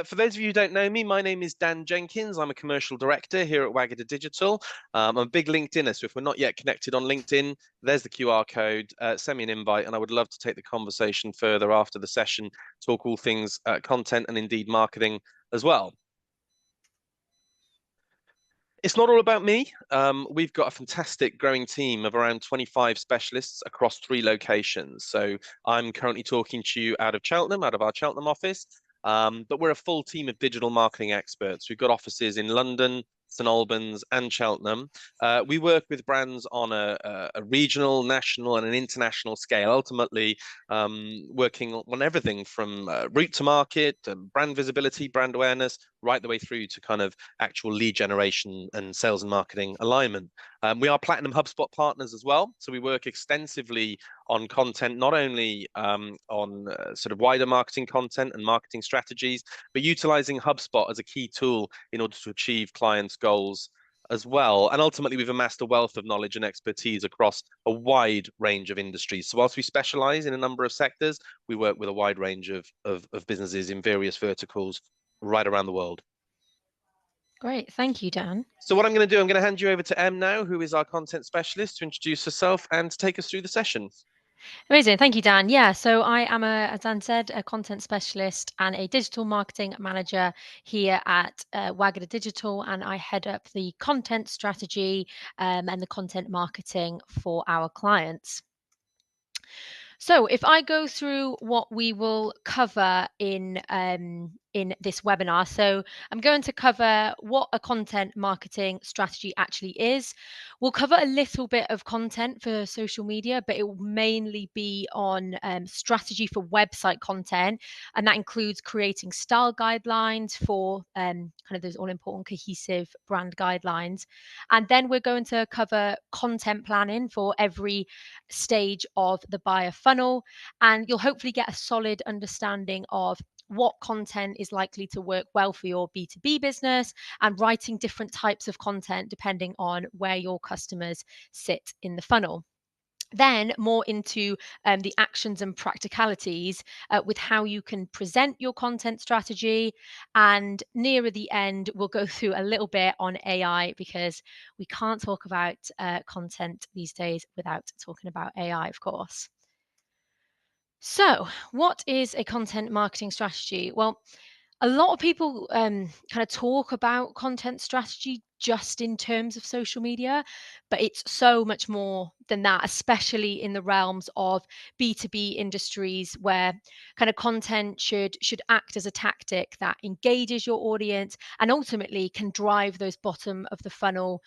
For those of you who don't know me, my name is Dan Jenkins. I'm a commercial director here at Wagada Digital. I'm a big LinkedIner, so if we're not yet connected on LinkedIn, there's the QR code. Send me an invite, and I would love to take the conversation further after the session, talk all things content and indeed marketing as well. It's not all about me. We've got a fantastic growing team of around 25 specialists across 3 locations. So I'm currently talking to you out of Cheltenham, out of our Cheltenham office. But we're a full team of digital marketing experts. We've got offices in London, St Albans, and Cheltenham. We work with brands on a regional, national, and an international scale, ultimately working on everything from route to market, brand visibility, brand awareness, right the way through to kind of actual lead generation and sales and marketing alignment. We are Platinum HubSpot partners as well. So we work extensively on content, not only on sort of wider marketing content and marketing strategies, but utilizing HubSpot as a key tool in order to achieve clients' goals as well. And ultimately, we've amassed a wealth of knowledge and expertise across a wide range of industries. So whilst we specialize in a number of sectors, we work with a wide range of businesses in various verticals right around the world. Great, thank you, Dan. So what I'm going to do, I'm going to hand you over to Em now, who is our content specialist, to introduce herself and to take us through the session. Amazing. Thank you, Dan. Yeah, so I am, as Dan said, a content specialist and a digital marketing manager here at Wagada Digital, and I head up the content strategy and the content marketing for our clients. So if I go through what we will cover in this webinar, so I'm going to cover what a content marketing strategy actually is. We'll cover a little bit of content for social media, but it will mainly be on strategy for website content, and that includes creating style guidelines for kind of those all-important cohesive brand guidelines. And then we're going to cover content planning for every stage of the buyer funnel, and you'll hopefully get a solid understanding of what content is likely to work well for your B2B business and writing different types of content depending on where your customers sit in the funnel. Then more into the actions and practicalities with how you can present your content strategy. And nearer the end, we'll go through a little bit on AI, because we can't talk about content these days without talking about AI, of course. So, what is a content marketing strategy? Well, a lot of people kind of talk about content strategy just in terms of social media, but it's so much more than that, especially in the realms of B2B industries, where kind of content should act as a tactic that engages your audience and ultimately can drive those bottom of the funnel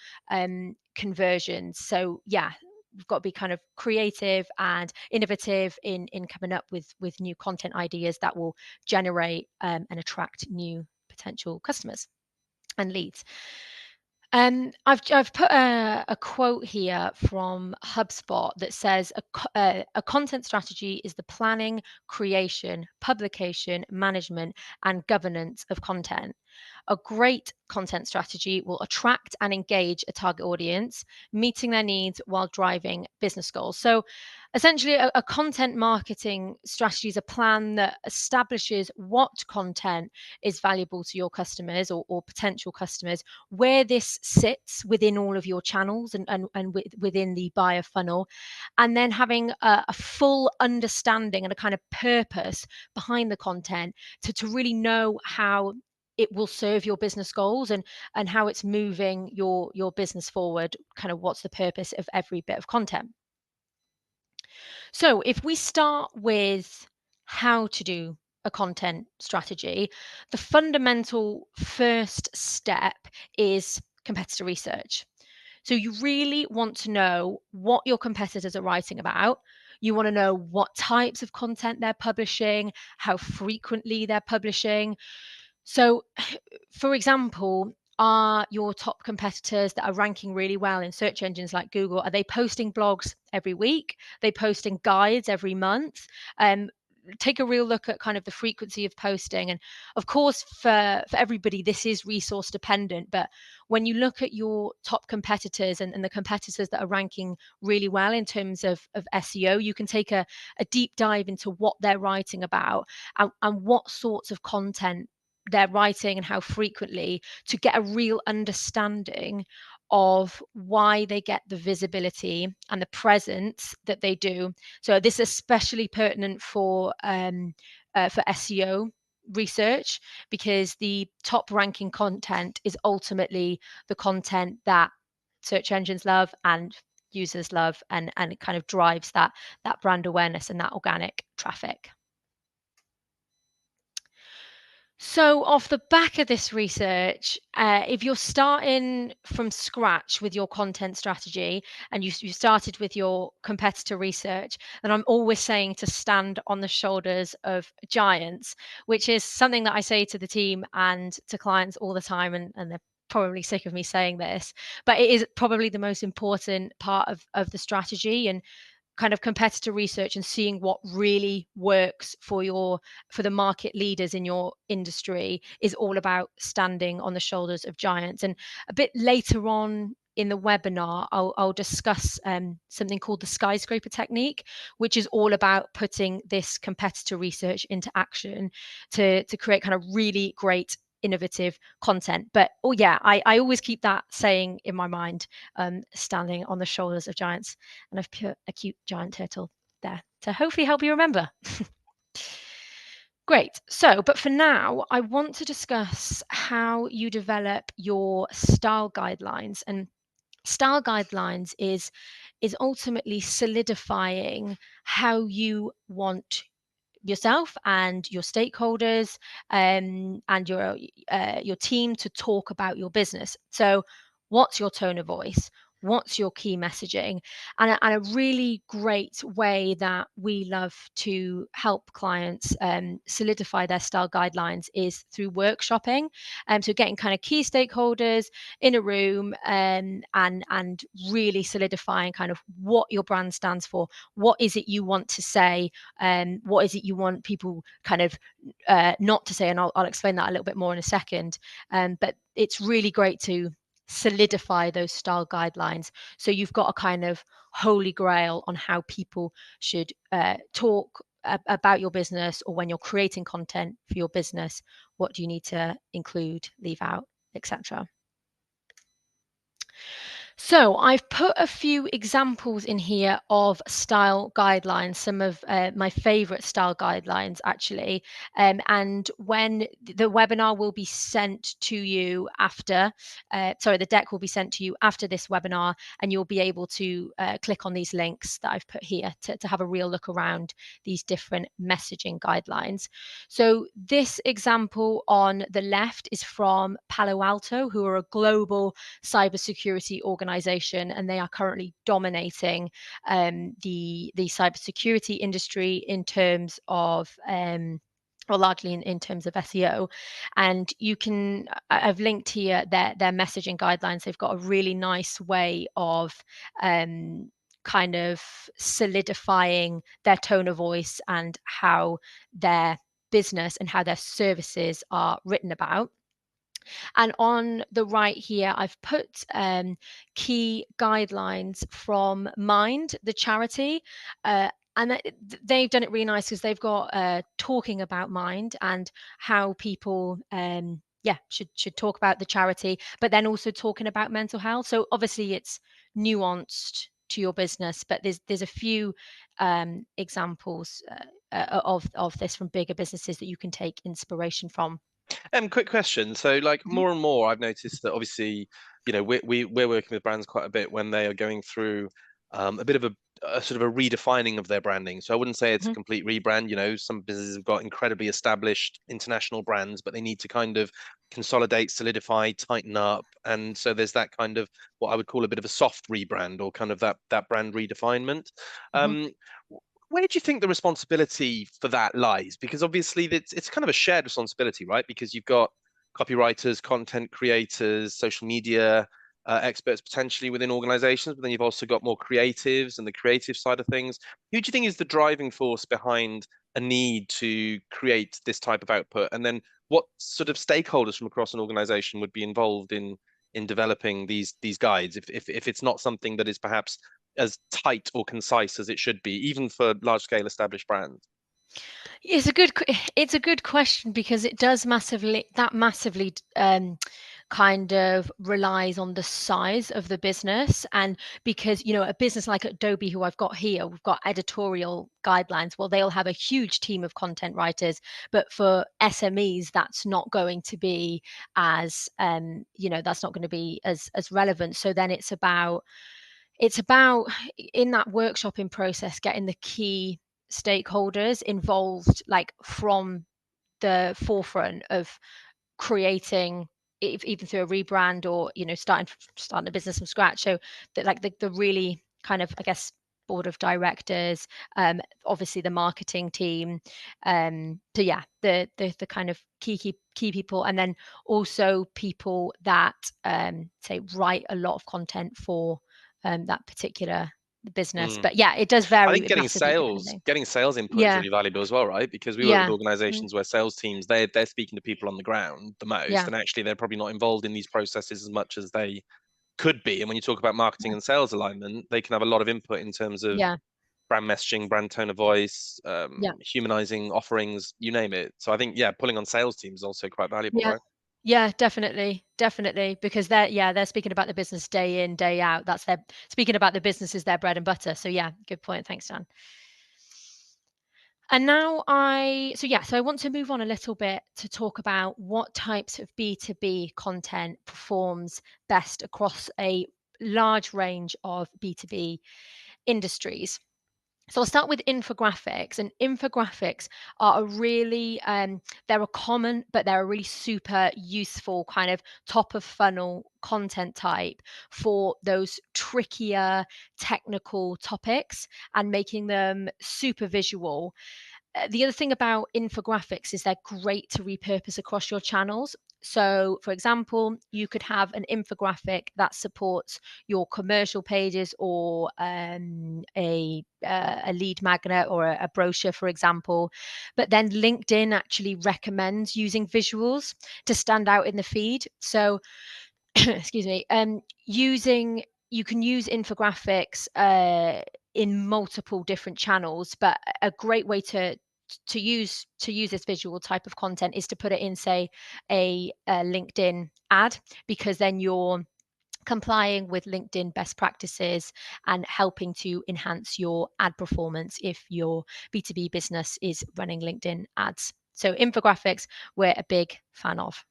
conversions. So yeah, we've got to be kind of creative and innovative in coming up with new content ideas that will generate and attract new potential customers and leads. I've put a quote here from HubSpot that says a content strategy is the planning, creation, publication, management, and governance of content. A great content strategy will attract and engage a target audience, meeting their needs while driving business goals. So essentially, a content marketing strategy is a plan that establishes what content is valuable to your customers or potential customers, where this sits within all of your channels and within the buyer funnel, and then having a full understanding and a kind of purpose behind the content to really know how it will serve your business goals and how it's moving your business forward, kind of what's the purpose of every bit of content. So if we start with how to do a content strategy, the fundamental first step is competitor research. So you really want to know what your competitors are writing about. You want to know what types of content they're publishing, how frequently they're publishing. So, for example, are your top competitors that are ranking really well in search engines like Google, are they posting blogs every week? Are they posting guides every month? Take a real look at kind of the frequency of posting. And of course, for everybody, this is resource dependent. But when you look at your top competitors and the competitors that are ranking really well in terms of SEO, you can take a deep dive into what they're writing about and what sorts of content they're writing and how frequently, to get a real understanding of why they get the visibility and the presence that they do. So this is especially pertinent for SEO research, because the top ranking content is ultimately the content that search engines love and users love, and it kind of drives that brand awareness and that organic traffic. So off the back of this research, if you're starting from scratch with your content strategy and you started with your competitor research, then I'm always saying to stand on the shoulders of giants, which is something that I say to the team and to clients all the time, and they're probably sick of me saying this, but it is probably the most important part of the strategy. And kind of competitor research and seeing what really works for the market leaders in your industry is all about standing on the shoulders of giants. And a bit later on in the webinar, I'll discuss something called the skyscraper technique, which is all about putting this competitor research into action to create kind of really great innovative content. But oh yeah, I always keep that saying in my mind, standing on the shoulders of giants. And I've put a cute giant turtle there to hopefully help you remember. Great. So, but for now, I want to discuss how you develop your style guidelines. And style guidelines is ultimately solidifying how you want yourself and your stakeholders and your team to talk about your business. So what's your tone of voice? What's your key messaging? And a really great way that we love to help clients solidify their style guidelines is through workshopping. So getting kind of key stakeholders in a room and really solidifying kind of what your brand stands for. What is it you want to say? What is it you want people kind of not to say? And I'll explain that a little bit more in a second. But it's really great to solidify those style guidelines, so you've got a kind of holy grail on how people should talk about your business, or when you're creating content for your business, what do you need to include, leave out, etc. So I've put a few examples in here of style guidelines, some of my favorite style guidelines actually. And when the webinar will be sent to you after, the deck will be sent to you after this webinar, and you'll be able to click on these links that I've put here to have a real look around these different messaging guidelines. So this example on the left is from Palo Alto, who are a global cybersecurity organization, and they are currently dominating the cybersecurity industry in terms of largely in terms of SEO. And you can, I've linked here their messaging guidelines. They've got a really nice way of kind of solidifying their tone of voice and how their business and how their services are written about. And on the right here, I've put key guidelines from Mind, the charity. And they've done it really nice, because they've got talking about Mind and how people should talk about the charity, but then also talking about mental health. So obviously it's nuanced to your business, but there's a few examples of this from bigger businesses that you can take inspiration from. Quick question. So, like, Mhm. more and more, I've noticed that obviously, we're working with brands quite a bit when they are going through a bit of a sort of a redefining of their branding. So I wouldn't say it's a Mhm. complete rebrand. Some businesses have got incredibly established international brands, but they need to kind of consolidate, solidify, tighten up, and so there's that kind of what I would call a bit of a soft rebrand, or kind of that brand redefinement. Mhm. Um, where do you think the responsibility for that lies? Because obviously it's kind of a shared responsibility, right? Because you've got copywriters, content creators, social media experts potentially within organizations, but then you've also got more creatives and the creative side of things. Who do you think is the driving force behind a need to create this type of output? And then what sort of stakeholders from across an organization would be involved in developing these guides, if it's not something that is perhaps as tight or concise as it should be, even for large scale established brands? It's a good question, because it does massively kind of relies on the size of the business. And because, a business like Adobe, who I've got here, we've got editorial guidelines. Well, they'll have a huge team of content writers, but for SMEs, that's not going to be as that's not going to be as relevant. So then it's about in that workshopping process, getting the key stakeholders involved, like from the forefront of creating, even through a rebrand, or starting a business from scratch. So that, like, the really kind of, I guess, board of directors, obviously the marketing team, so yeah, the kind of key people, and then also people that say write a lot of content for that particular business. Mm. But yeah, it does I vary think getting massively sales depending. getting sales input is Yeah, really valuable as well, right? Because we work with yeah, mm, organizations where sales teams, they're speaking to people on the ground the most, yeah, and actually they're probably not involved in these processes as much as they could be. And when you talk about marketing yeah, and sales alignment, they can have a lot of input in terms of yeah, brand messaging, brand tone of voice, yeah. humanizing offerings, you name it. So I think, yeah, pulling on sales teams is also quite valuable, Yeah. right? Yeah, definitely. Definitely. Because they're speaking about the business day in, day out. That's their Speaking about the business is their bread and butter. So yeah, good point. Thanks, Dan. And now so I want to move on a little bit to talk about what types of B2B content performs best across a large range of B2B industries. So I'll start with infographics, and infographics are a really they're a common, but they're a really super useful kind of top of funnel content type for those trickier technical topics, and making them super visual. The other thing about infographics is they're great to repurpose across your channels. So, for example, you could have an infographic that supports your commercial pages, or a lead magnet, or a brochure, for example. But then LinkedIn actually recommends using visuals to stand out in the feed. So, excuse me, using you can use infographics in multiple different channels, but a great way to use this visual type of content is to put it in, say, a LinkedIn ad, because then you're complying with LinkedIn best practices and helping to enhance your ad performance if your B2B business is running LinkedIn ads. So infographics, we're a big fan of.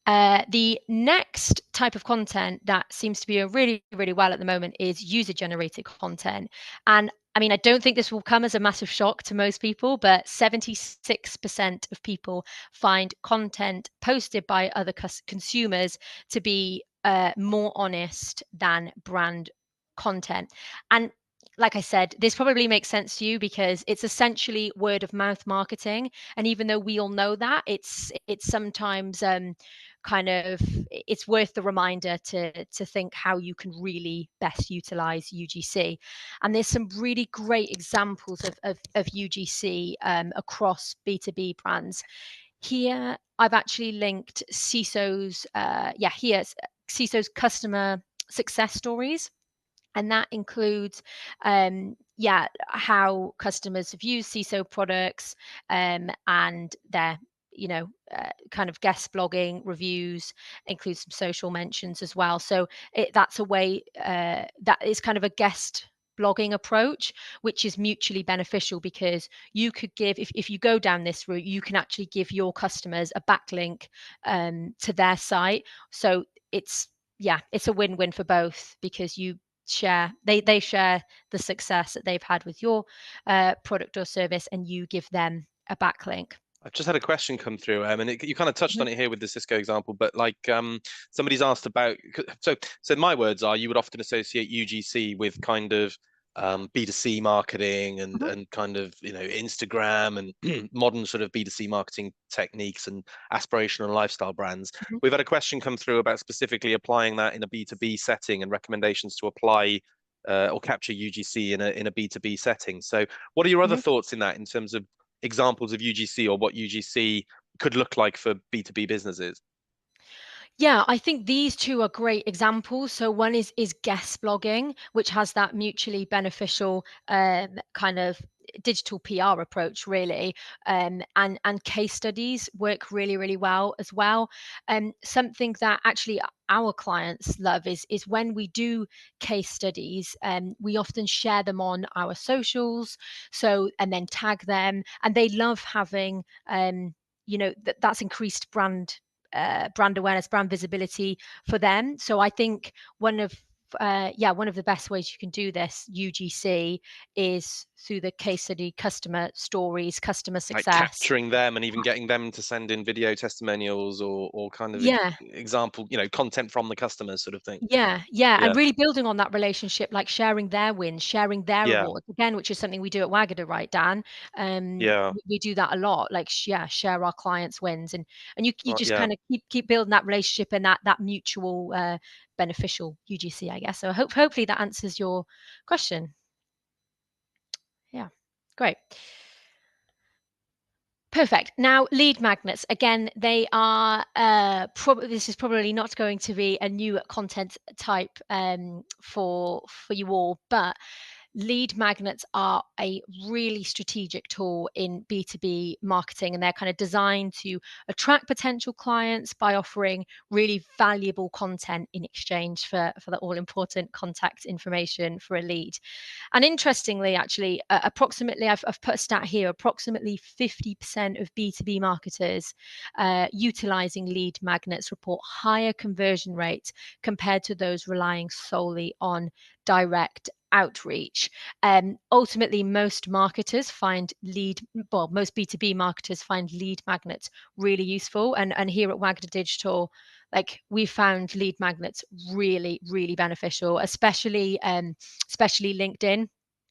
The next type of content that seems to be doing really, really well at the moment is user-generated content. And I mean, I don't think this will come as a massive shock to most people, but 76% of people find content posted by other consumers to be more honest than brand content. And like I said, this probably makes sense to you, because it's essentially word of mouth marketing. And even though we all know that, it's sometimes kind of it's worth the reminder to think how you can really best utilize UGC. And there's some really great examples of UGC across B2B brands. Here I've actually linked CISO's here's CISO's customer success stories, and that includes how customers have used CISO products, and their kind of guest blogging reviews, includes some social mentions as well. So that's a way that is kind of a guest blogging approach, which is mutually beneficial, because you could give, if you go down this route, you can actually give your customers a backlink to their site. So it's a win-win for both, because they share the success that they've had with your product or service, and you give them a backlink. I've just had a question come through, and you kind of touched on it here with the Cisco example, but like somebody's asked about. So my words are, you would often associate UGC with kind of B2C marketing, and Mhm, kind of Instagram and modern sort of B2C marketing techniques and aspirational lifestyle brands. mhm, We've had a question come through about specifically applying that in a B2B setting, and recommendations to apply or capture UGC in a B2B setting. So what are your other mhm. thoughts in that, in terms of examples of UGC, or what UGC could look like for B2B businesses? Yeah, I think these two are great examples. So one is guest blogging, which has that mutually beneficial kind of digital PR approach, really, and case studies work really, really well as well. Something that actually our clients love is when we do case studies, we often share them on our socials, so and then tag them, and they love having that's increased brand awareness, brand visibility for them. So I think one of the best ways you can do this UGC is through the case study, customer stories, customer Like success. capturing them and even getting them to send in video testimonials or kind of Yeah, example, content from the customers sort of thing. yeah, and Yeah, really building on that relationship, like sharing their wins, sharing their yeah, awards again, which is something we do at Wagada, right, Dan? yeah, We do that a lot, like share our clients' wins, and you just yeah. kind of keep building that relationship and that mutual beneficial UGC, I guess. So hopefully that answers your question. Yeah, great. Perfect. Now, lead magnets. Again, they are probably this is probably not going to be a new content type for you all, but lead magnets are a really strategic tool in B2B marketing, and they're kind of designed to attract potential clients by offering really valuable content in exchange for the all important contact information for a lead. And interestingly, actually, approximately, I've put a stat here, approximately 50% of B2B marketers utilizing lead magnets report higher conversion rates compared to those relying solely on direct outreach. Ultimately, most marketers find most B2B marketers find lead magnets really useful. And here at Wagda Digital, like we found lead magnets really, really beneficial, especially LinkedIn.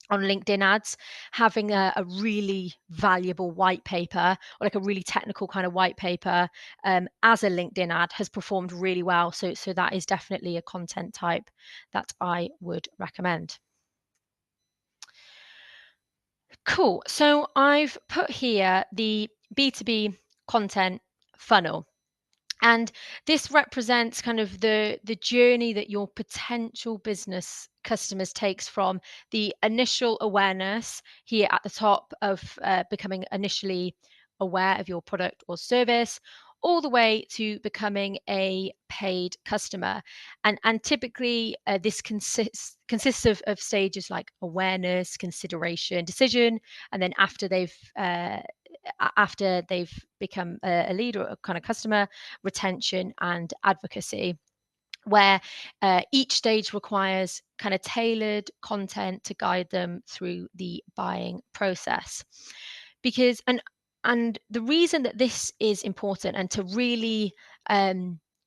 On LinkedIn ads, having a really valuable white paper or like a really technical kind of white paper as a LinkedIn ad has performed really well. So that is definitely a content type that I would recommend. Cool. So I've put here the B2B content funnel. And this represents kind of the journey that your potential business customers takes from the initial awareness here at the top of becoming initially aware of your product or service, all the way to becoming a paid customer. And typically this consists of stages like awareness, consideration, decision, and then after they've become a lead or a kind of customer, retention and advocacy, where each stage requires kind of tailored content to guide them through the buying process. Because and the reason that this is important and to really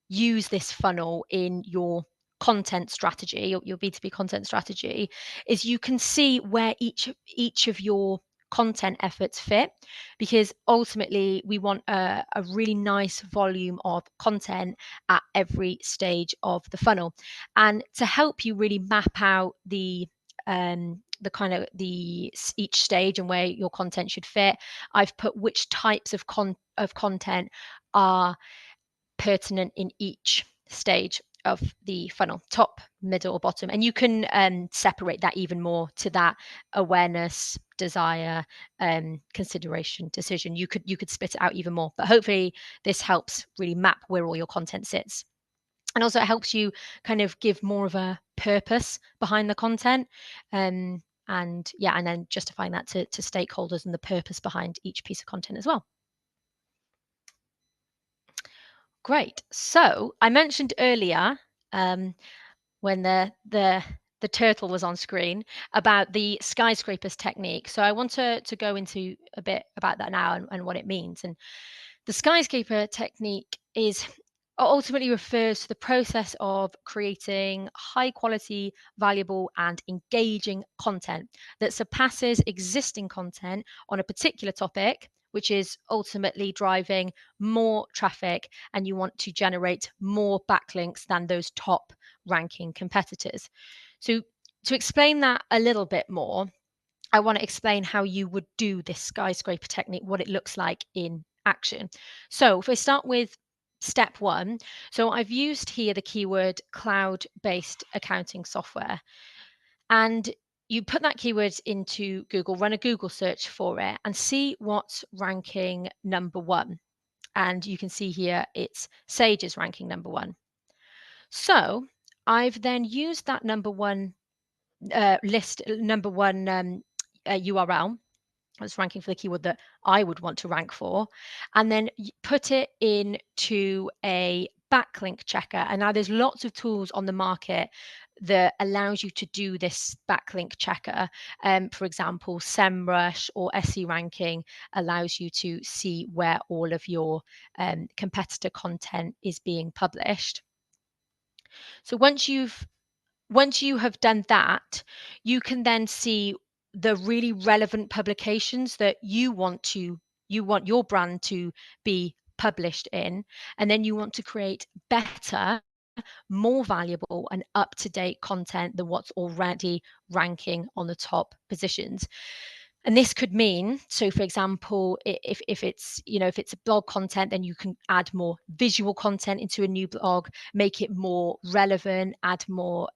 use this funnel in your content strategy, your B2B content strategy, is you can see where each of your content efforts fit, because ultimately we want a really nice volume of content at every stage of the funnel. And to help you really map out the kind of the each stage and where your content should fit, I've put which types of content are pertinent in each stage of the funnel, top, middle, or bottom. And you can separate that even more to that awareness, desire, consideration, decision. You could split it out even more. But hopefully this helps really map where all your content sits. And also it helps you kind of give more of a purpose behind the content. And yeah, and then justifying that to stakeholders and the purpose behind each piece of content as well. Great. So I mentioned earlier, um, when the turtle was on screen, about the skyscrapers technique. So I want to go into a bit about that now and what it means. And the skyscraper technique is ultimately refers to the process of creating high quality, valuable, and engaging content that surpasses existing content on a particular topic, which is ultimately driving more traffic, and you want to generate more backlinks than those top ranking competitors. So, to explain that a little bit more, I want to explain how you would do this skyscraper technique, what it looks like in action. So, if we start with step one. So I've used here the keyword cloud-based accounting software, and you put that keyword into Google, run a Google search for it, and see what's ranking number one. And you can see here it's Sage is ranking number one. So I've then used that number one URL that's ranking for the keyword that I would want to rank for, and then put it into a backlink checker. And now there's lots of tools on the market that allows you to do this backlink checker. For example, SEMrush or SE ranking allows you to see where all of your competitor content is being published. So once you have done that, you can then see the really relevant publications that you want your brand to be published in, and then you want to create better, more valuable and up-to-date content than what's already ranking on the top positions. And this could mean, so for example, if it's, if it's a blog content, then you can add more visual content into a new blog, make it more relevant, add more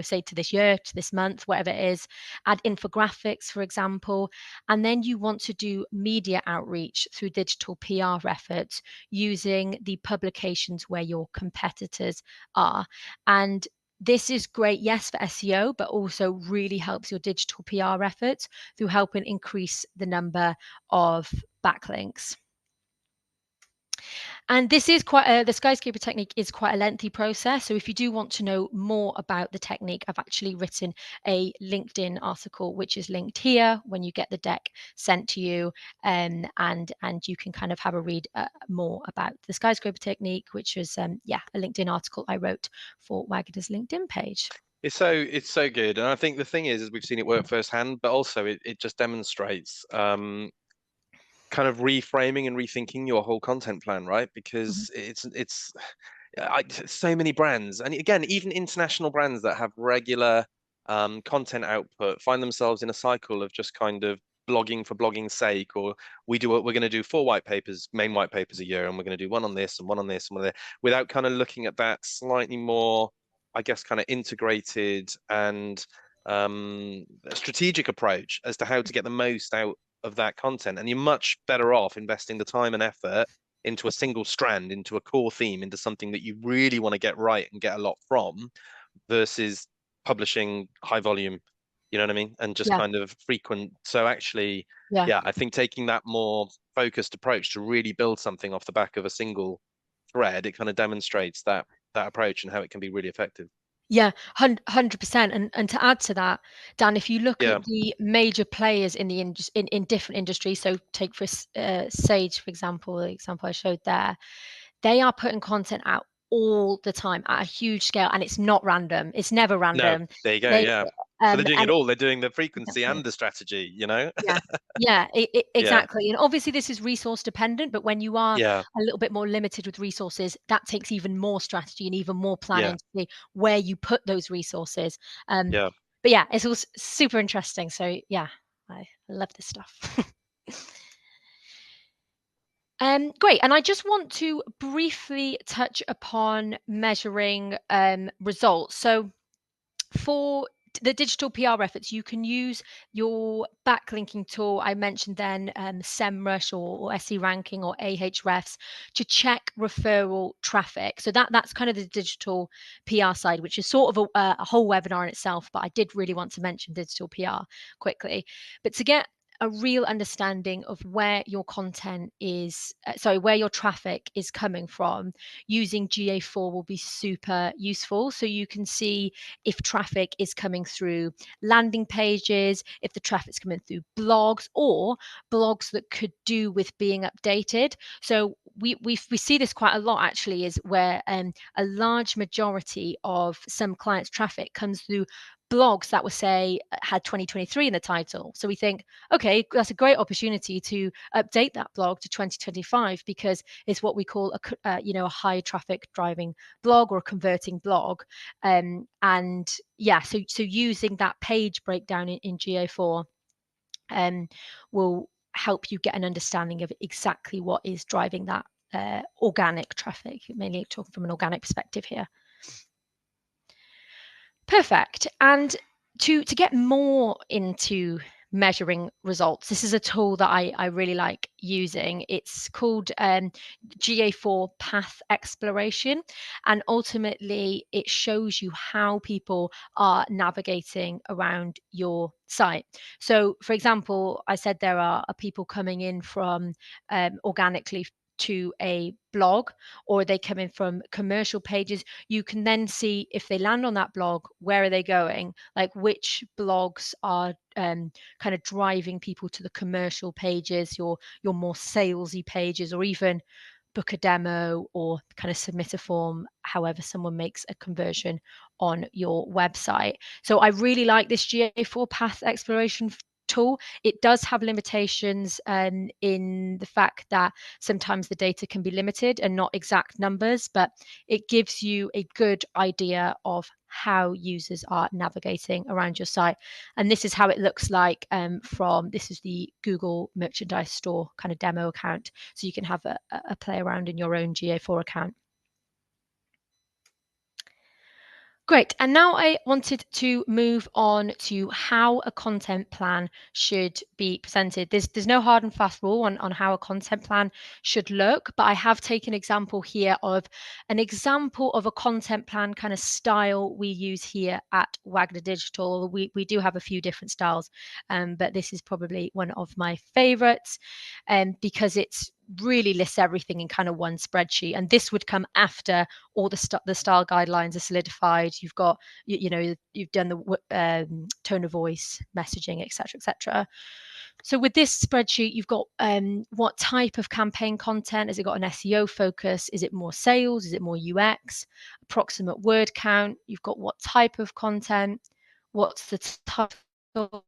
say to this year, to this month, whatever it is, add infographics, for example. And then you want to do media outreach through digital PR efforts using the publications where your competitors are. And this is great, yes, for SEO, but also really helps your digital PR efforts through helping increase the number of backlinks. And this is the skyscraper technique is quite a lengthy process. So if you do want to know more about the technique, I've actually written a LinkedIn article, which is linked here when you get the deck sent to you. And you can kind of have a read more about the skyscraper technique, which was, a LinkedIn article I wrote for Wagada's LinkedIn page. It's so good, and I think the thing is we've seen it work firsthand, but also it just demonstrates kind of reframing and rethinking your whole content plan, right? Because it's so many brands, and again, even international brands that have regular content output find themselves in a cycle of just kind of blogging for blogging's sake, or we're going to do 4 white papers, main white papers a year, and we're going to do one on this and one on this and one on that, without kind of looking at that slightly more, I guess, kind of integrated and strategic approach as to how to get the most out of that content. And you're much better off investing the time and effort into a single strand, into a core theme, into something that you really want to get right and get a lot from, versus publishing high volume, you know what I mean? And just Yeah. kind of frequent. So actually, Yeah. yeah, I think taking that more focused approach to really build something off the back of a single thread, it kind of demonstrates that approach and how it can be really effective. Yeah, 100%. And to add to that, Dan, if you look Yeah. at the major players in the in different industries, so take for Sage, for example, the example I showed there, they are putting content out all the time at a huge scale, and it's not random. It's never No, random. there you go. They Yeah. So they're doing and it all. They're doing the frequency exactly. and the strategy, you know? Yeah. Yeah, Yeah. exactly. And obviously this is resource dependent, but when you are Yeah. a little bit more limited with resources, that takes even more strategy and even more Yeah. planning to see where you put those resources. Um, Yeah. but yeah, it's all super interesting. So yeah, I love this stuff. Great. And I just want to briefly touch upon measuring results. So for the digital PR efforts, you can use your backlinking tool. I mentioned then SEMrush or SE ranking or Ahrefs to check referral traffic. So that's kind of the digital PR side, which is sort of a whole webinar in itself. But I did really want to mention digital PR quickly. But to get a real understanding of where your content is, where your traffic is coming from, using GA4 will be super useful. So you can see if traffic is coming through landing pages, if the traffic's coming through blogs or blogs that could do with being updated. So we see this quite a lot actually, is where a large majority of some clients' traffic comes through blogs that would say had 2023 in the title. So we think, okay, that's a great opportunity to update that blog to 2025 because it's what we call a high traffic driving blog or a converting blog. And yeah, so using that page breakdown in GA4 will help you get an understanding of exactly what is driving that organic traffic, mainly talking from an organic perspective here. Perfect. And to get more into measuring results, this is a tool that I really like using. It's called GA4 Path Exploration, and ultimately it shows you how people are navigating around your site. So, for example, I said there are people coming in from organically to a blog, or they come in from commercial pages. You can then see if they land on that blog, where are they going, like which blogs are kind of driving people to the commercial pages, your more salesy pages, or even book a demo or kind of submit a form, however someone makes a conversion on your website. So I really like this GA4 Path Exploration tool. It does have limitations in the fact that sometimes the data can be limited and not exact numbers, but it gives you a good idea of how users are navigating around your site. And this is how it looks like this is the Google Merchandise Store kind of demo account. So you can have a play around in your own GA4 account. Great. And now I wanted to move on to how a content plan should be presented. There's no hard and fast rule on how a content plan should look, but I have taken an example here of a content plan kind of style we use here at Wagada Digital. We do have a few different styles, but this is probably one of my favorites because it's really lists everything in kind of one spreadsheet, and this would come after all the style guidelines are solidified. You've got you've done the tone of voice, messaging, etc. So with this spreadsheet, you've got what type of campaign content. Has it got an SEO focus? Is it more sales? Is it more UX? Approximate word count. You've got what type of content, what's the title,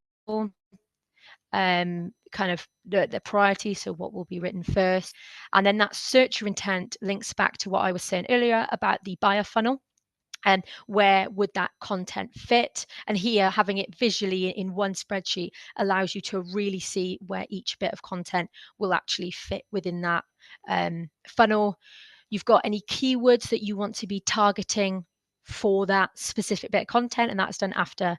kind of the priority, so what will be written first, and then that searcher intent links back to what I was saying earlier about the buyer funnel, and where would that content fit. And here, having it visually in one spreadsheet allows you to really see where each bit of content will actually fit within that funnel. You've got any keywords that you want to be targeting for that specific bit of content, and that's done after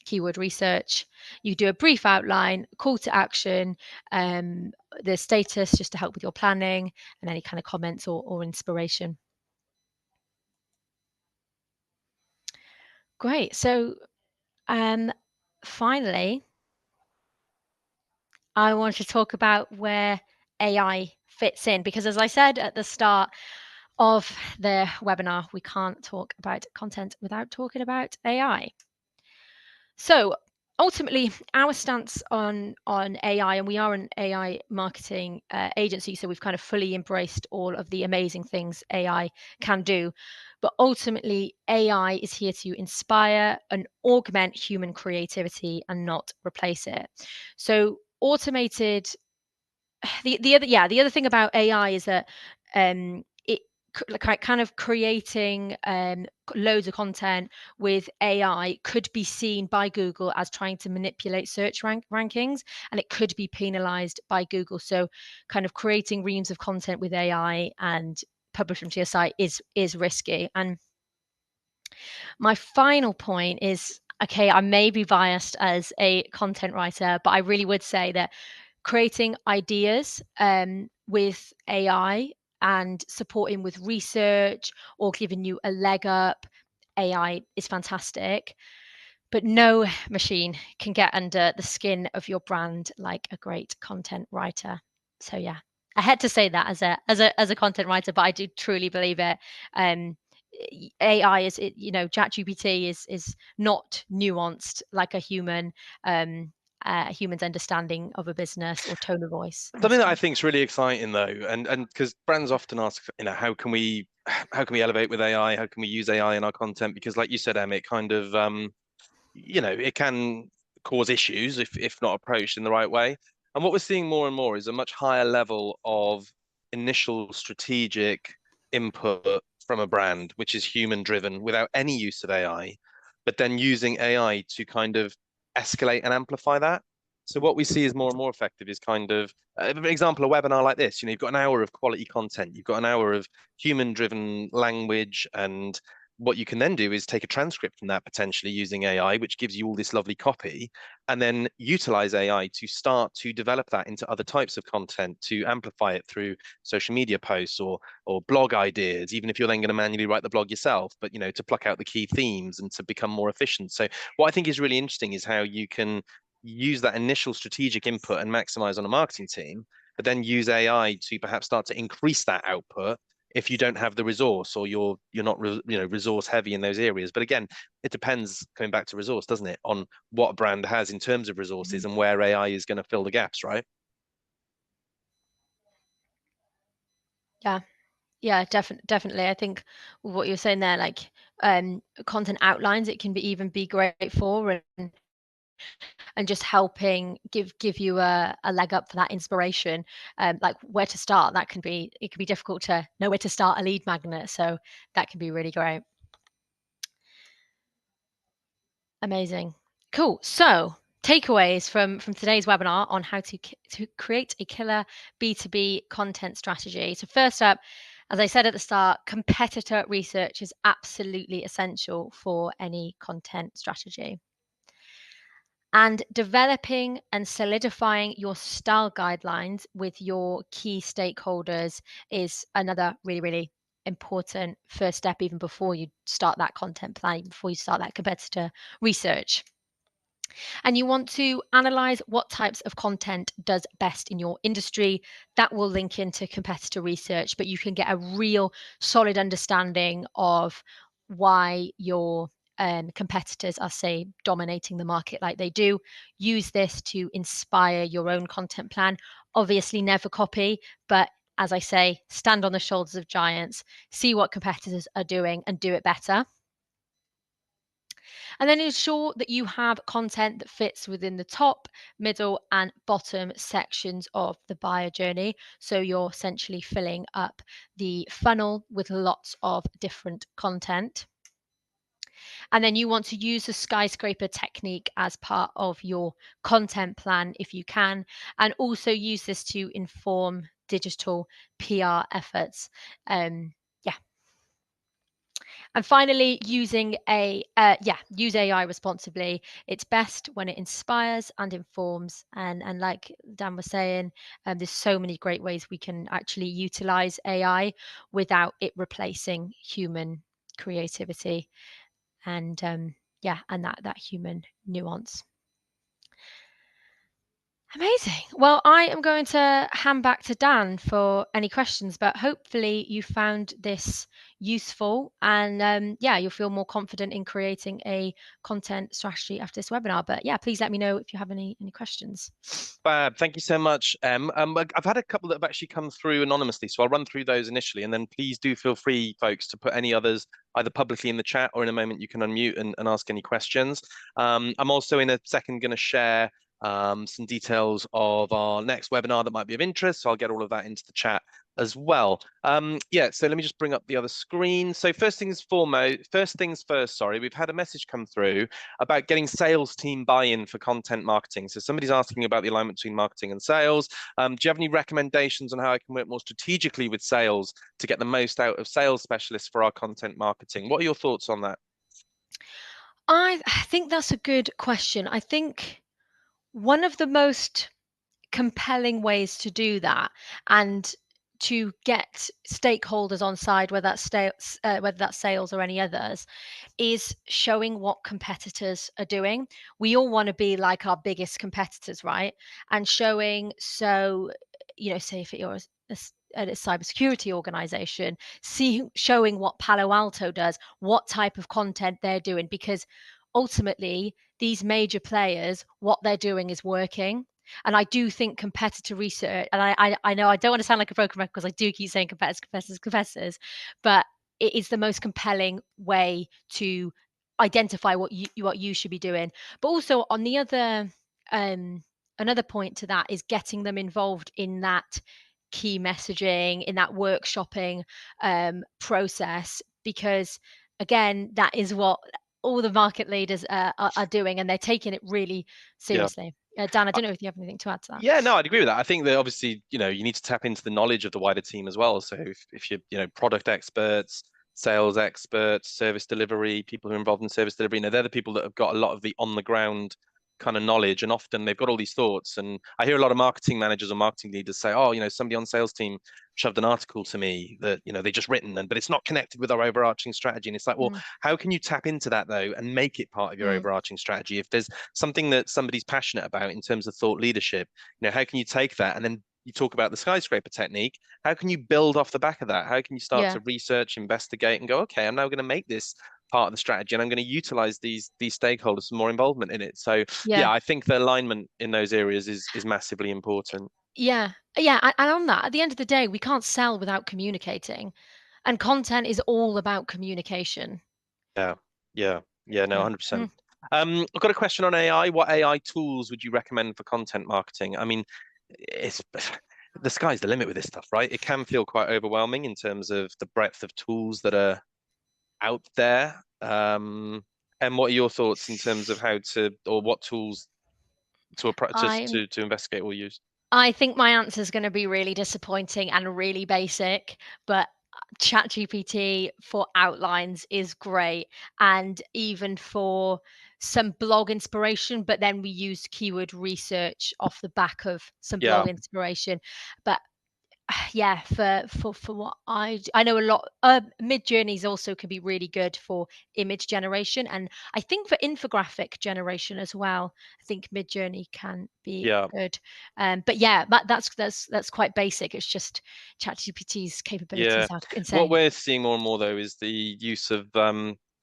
keyword research. You do a brief outline, call to action, the status just to help with your planning, and any kind of comments or inspiration. Great. So finally, I want to talk about where AI fits in, because as I said at the start of the webinar, we can't talk about content without talking about AI. So ultimately, our stance on AI, and we are an AI marketing agency, so we've kind of fully embraced all of the amazing things AI can do. But ultimately, AI is here to inspire and augment human creativity and not replace it. So automated the other thing about AI is that it kind of creating loads of content with AI could be seen by Google as trying to manipulate search rankings, and it could be penalized by Google. So kind of creating reams of content with AI and publishing to your site is risky. And my final point is, okay, I may be biased as a content writer, but I really would say that creating ideas with AI and supporting with research or giving you a leg up, AI is fantastic, but no machine can get under the skin of your brand like a great content writer. So yeah, I had to say that as a content writer, but I do truly believe it. AI is, ChatGPT is not nuanced like a human. Human's understanding of a business or tone of voice. Something that I think is really exciting though, and because brands often ask, how can we elevate with AI? How can we use AI in our content? Because like you said, Em, it kind of it can cause issues if not approached in the right way. And what we're seeing more and more is a much higher level of initial strategic input from a brand, which is human driven without any use of AI, but then using AI to kind of escalate and amplify that. So what we see is more and more effective is kind of, for example, a webinar like this. You've got an hour of quality content, you've got an hour of human-driven language, and what you can then do is take a transcript from that potentially using AI, which gives you all this lovely copy, and then utilize AI to start to develop that into other types of content, to amplify it through social media posts or blog ideas, even if you're then going to manually write the blog yourself, but to pluck out the key themes and to become more efficient. So what I think is really interesting is how you can use that initial strategic input and maximize on a marketing team, but then use AI to perhaps start to increase that output if you don't have the resource or you're not resource heavy in those areas. But again, it depends, coming back to resource, doesn't it, on what a brand has in terms of resources and where AI is going to fill the gaps, right? Yeah. Yeah, definitely. I think what you're saying there, like content outlines, it can even be great for and just helping give you a leg up for that inspiration. Like where to start, it can be difficult to know where to start a lead magnet. So that can be really great. Amazing. Cool. So takeaways from today's webinar on how to create a killer B2B content strategy. So first up, as I said at the start, competitor research is absolutely essential for any content strategy. And developing and solidifying your style guidelines with your key stakeholders is another really, really important first step, even before you start that content plan, before you start that competitor research. And you want to analyze what types of content does best in your industry. That will link into competitor research, but you can get a real solid understanding of why your competitors are, say, dominating the market like they do. Use this to inspire your own content plan. Obviously, never copy, but as I say, stand on the shoulders of giants, see what competitors are doing and do it better. And then ensure that you have content that fits within the top, middle, and bottom sections of the buyer journey. So you're essentially filling up the funnel with lots of different content. And then you want to use the skyscraper technique as part of your content plan if you can, and also use this to inform digital PR efforts. Yeah. And finally, use AI responsibly. It's best when it inspires and informs. And like Dan was saying, there's so many great ways we can actually utilize AI without it replacing human creativity and and that human nuance. Amazing. Well, I am going to hand back to Dan for any questions, but hopefully you found this useful and you'll feel more confident in creating a content strategy after this webinar. But yeah, please let me know if you have any questions. Fab, thank you so much. I've had a couple that have actually come through anonymously, so I'll run through those initially, and then please do feel free, folks, to put any others either publicly in the chat or in a moment you can unmute and ask any questions. I'm also in a second going to share some details of our next webinar that might be of interest, so I'll get all of that into the chat as well. So let me just bring up the other screen. So first things first, sorry, we've had a message come through about getting sales team buy-in for content marketing. So somebody's asking about the alignment between marketing and sales. Do you have any recommendations on how I can work more strategically with sales to get the most out of sales specialists for our content marketing? What are your thoughts on that? I think that's a good question. I think one of the most compelling ways to do that and to get stakeholders on side, whether that's sales or any others, is showing what competitors are doing. We all want to be like our biggest competitors, right? And showing, so say if you're a cybersecurity organization, showing what Palo Alto does, what type of content they're doing, because ultimately these major players, what they're doing is working. And I do think competitor research, and I know I don't want to sound like a broken record because I do keep saying competitors, but it is the most compelling way to identify what you should be doing. But also on the other another point to that is getting them involved in that key messaging, in that workshopping process, because again, that is what all the market leaders are doing, and they're taking it really Yeah. seriously. Dan, I don't know if you have anything to add to that. Yeah, no, I'd agree with that. I think that obviously, you need to tap into the knowledge of the wider team as well. So if you're, product experts, sales experts, service delivery, people who are involved in service delivery, they're the people that have got a lot of the on the ground kind of knowledge. And often they've got all these thoughts. And I hear a lot of marketing managers or marketing leaders say, oh, somebody on sales team shoved an article to me that, they just written, but it's not connected with our overarching strategy. And it's like, well, Mm, how can you tap into that though and make it part of your mm, overarching strategy? If there's something that somebody's passionate about in terms of thought leadership, how can you take that and then you talk about the skyscraper technique? How can you build off the back of that? How can you start yeah, to research, investigate, and go, okay, I'm now going to make this part of the strategy, and I'm going to utilize these stakeholders for more involvement in it. So yeah, yeah, I think the alignment in those areas is massively important. yeah, yeah. And on that, at the end of the day, we can't sell without communicating, and content is all about communication. Yeah, yeah, yeah. No, Yeah. 100%. I've got a question on AI. What AI tools would you recommend for content marketing? I mean, it's the sky's the limit with this stuff, right? It can feel quite overwhelming in terms of the breadth of tools that are out there. And what are your thoughts in terms of how to, or what tools I'm to investigate or use? I think my answer is going to be really disappointing and really basic, but ChatGPT for outlines is great. And even for some blog inspiration, but then we used keyword research off the back of some Yeah, blog inspiration. But yeah, for what I know a lot. Mid journeys also can be really good for image generation, and I think for infographic generation as well. I think mid journey can be yeah, good. But yeah, that's quite basic. It's just ChatGPT's yeah. capabilities are What insane. we're seeing more and more though is the use of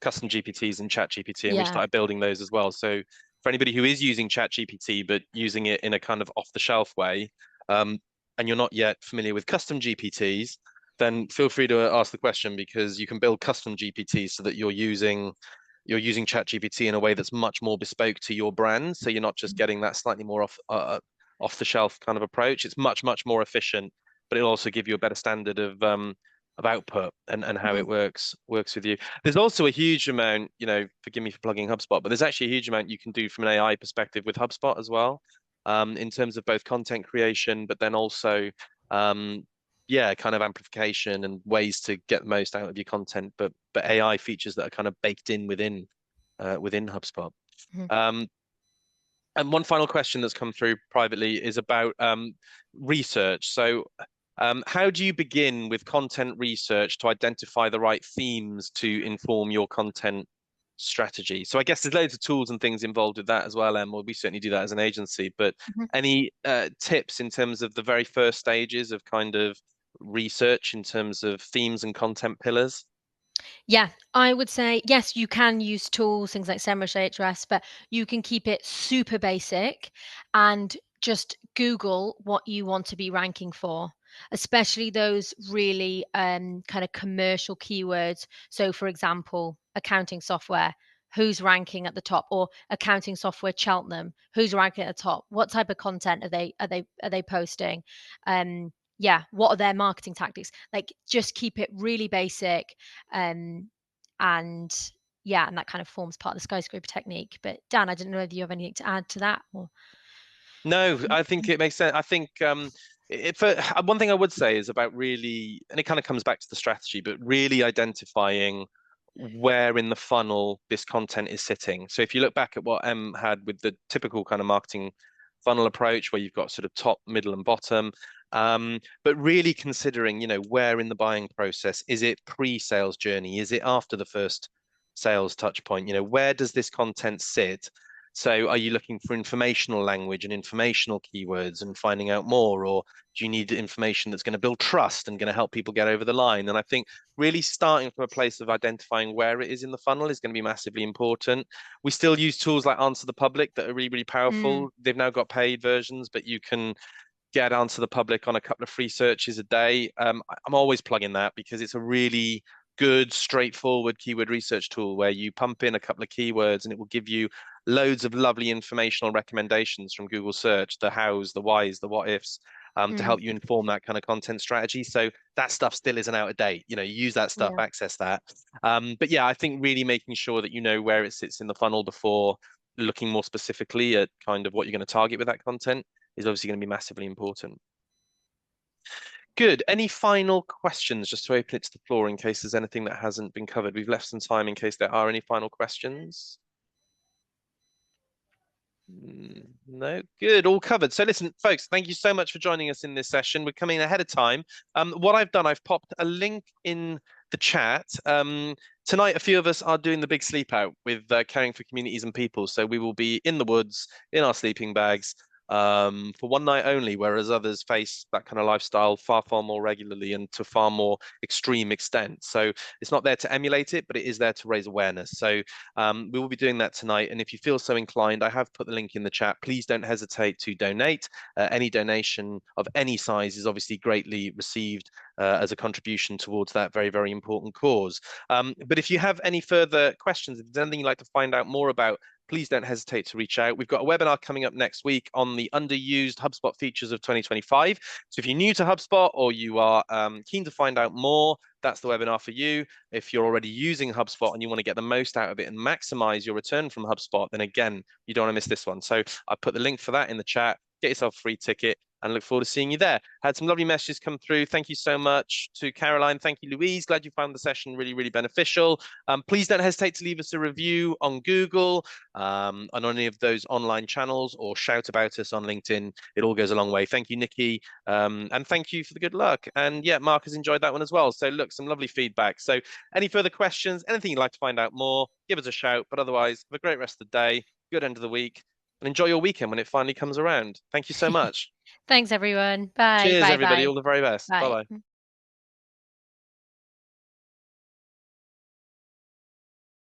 custom GPTs and Chat GPT, and we've Yeah. started building those as well. So for anybody who is using Chat GPT but using it in a kind of off the shelf way, um, and you're not yet familiar with custom GPTs, then feel free to ask the question, because you can build custom GPTs so that you're using Chat GPT in a way that's much more bespoke to your brand. So you're not just Mm, getting that slightly more off the shelf kind of approach. It's much more efficient, but it'll also give you a better standard of output and how mhm. it works with you. There's also a huge amount, forgive me for plugging HubSpot, but there's actually a huge amount you can do from an AI perspective with HubSpot as well, in terms of both content creation, but then also, um, yeah, kind of amplification and ways to get the most out of your content, but AI features that are kind of baked in within HubSpot. Mhm. Um, and one final question that's come through privately is about research. So, how do you begin with content research to identify the right themes to inform your content strategy? So, I guess there's loads of tools and things involved with that as well, Em. Well, we certainly do that as an agency. But Mhm. any tips in terms of the very first stages of kind of research in terms of themes and content pillars? Yeah, I would say yes, you can use tools, things like SEMrush, Ahrefs, but you can keep it super basic and just Google what you want to be ranking for, especially those really kind of commercial keywords. So, for example, accounting software, who's ranking at the top, or accounting software Cheltenham, who's ranking at the top? What type of content are they posting? Yeah, what are their marketing tactics? Like, just keep it really basic, um, and yeah, and that kind of forms part of the skyscraper technique. But Dan, I didn't know whether you have anything to add to that or. No, I think it makes sense. I think one thing I would say is about really, and it kind of comes back to the strategy, but really identifying where in the funnel this content is sitting. So if you look back at what M had with the typical kind of marketing funnel approach, where you've got sort of top, middle, and bottom, but really considering, where in the buying process is it pre-sales journey? Is it after the first sales touch point? Where does this content sit? So are you looking for informational language and informational keywords and finding out more, or do you need information that's going to build trust and going to help people get over the line? And I think really starting from a place of identifying where it is in the funnel is going to be massively important. We still use tools like Answer the Public that are really Mm, powerful. They've now got paid versions, but you can get onto the public on a couple of free searches a day. I'm always plugging that because it's a really good, straightforward keyword research tool where you pump in a couple of keywords and it will give you loads of lovely informational recommendations from Google search, the hows, the whys, the what ifs, to mm, help you inform that kind of content strategy. So that stuff still isn't out of date. Use that stuff, yeah. access that. But yeah, I think really making sure that you know where it sits in the funnel before looking more specifically at kind of what you're going to target with that content is obviously going to be massively important. Good. Any final questions, just to open it to the floor in case there's anything that hasn't been covered? We've left some time in case there are any final questions. No, good, all covered. So listen, folks, thank you so much for joining us in this session. We're coming ahead of time. What I've done, I've popped a link in the chat. Tonight, a few of us are doing the big sleep out with Caring for Communities and People. So we will be in the woods, in our sleeping bags, for one night only, whereas others face that kind of lifestyle far, far more regularly and to far more extreme extent. So it's not there to emulate it, but it is there to raise awareness. So we will be doing that tonight. And if you feel so inclined, I have put the link in the chat. Please don't hesitate to donate. Any donation of any size is obviously greatly received as a contribution towards that very, very important cause. But if you have any further questions, if there's anything you'd like to find out more about, please don't hesitate to reach out. We've got a webinar coming up next week on the underused HubSpot features of 2025. So if you're new to HubSpot or you are keen to find out more, that's the webinar for you. If you're already using HubSpot and you want to get the most out of it and maximize your return from HubSpot, then again, you don't want to miss this one. So I put the link for that in the chat. Get yourself a free ticket and look forward to seeing you there. Had some lovely messages come through. Thank you so much to Caroline. Thank you, Louise. Glad you found the session really, really beneficial. Please don't hesitate to leave us a review on Google, on any of those online channels, or shout about us on LinkedIn. It all goes a long way. Thank you, Nikki. And thank you for the good luck. And yeah, Mark has enjoyed that one as well. So look, some lovely feedback. So any further questions, anything you'd like to find out more, give us a shout. But otherwise, have a great rest of the day, good end of the week, and enjoy your weekend when it finally comes around. Thank you so much. Thanks, everyone. Bye. Cheers, Bye. everybody. Bye. All the very best. Bye. Bye-bye.